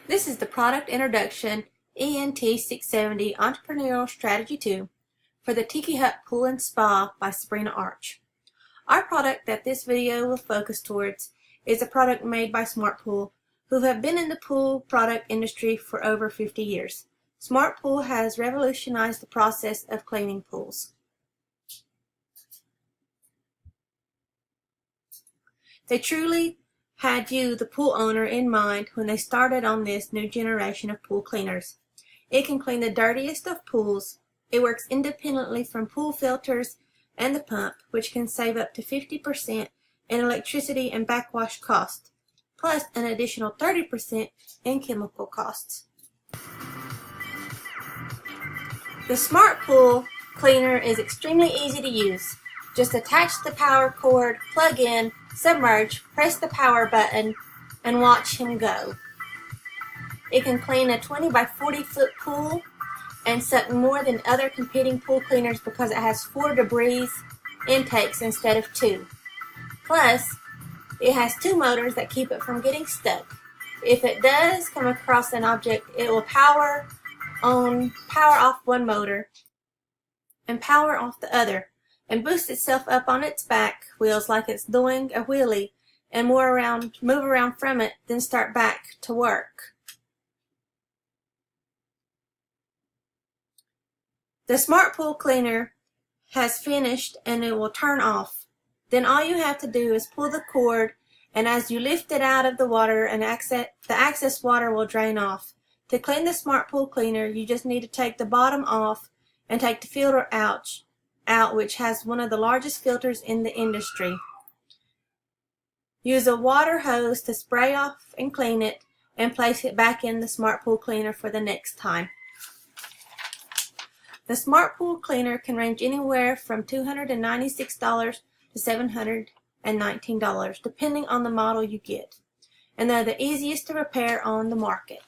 This is the Product Introduction ENT670 Entrepreneurial Strategy 2 for the Tiki Hut Pool and Spa by Sabrina Arch. Our product that this video will focus towards is a product made by Smart Pool, who have been in the pool product industry for over 50 years. Smart Pool has revolutionized the process of cleaning pools. They truly had you, the pool owner, in mind when they started on this new generation of pool cleaners. It can clean the dirtiest of pools. It works independently from pool filters and the pump, which can save up to 50% in electricity and backwash costs, plus an additional 30% in chemical costs. The Smart Pool cleaner is extremely easy to use. Just attach the power cord, plug in, submerge, press the power button, and watch him go. It can clean a 20 by 40 foot pool and suck more than other competing pool cleaners because it has 4 debris intakes instead of 2. Plus, it has 2 motors that keep it from getting stuck. If it does come across an object, it will power off one motor and power off the other, and boost itself up on its back wheels like it's doing a wheelie and move around from it, then start back to work. The Smart Pool cleaner has finished and it will turn off. Then all you have to do is pull the cord, and as you lift it out of the water, the excess water will drain off. To clean the Smart Pool cleaner, you just need to take the bottom off and take the filter out, which has one of the largest filters in the industry. Use a water hose to spray off and clean it, and place it back in the Smart Pool cleaner for the next time. The Smart Pool cleaner can range anywhere from $296 to $719, depending on the model you get, and they're the easiest to repair on the market.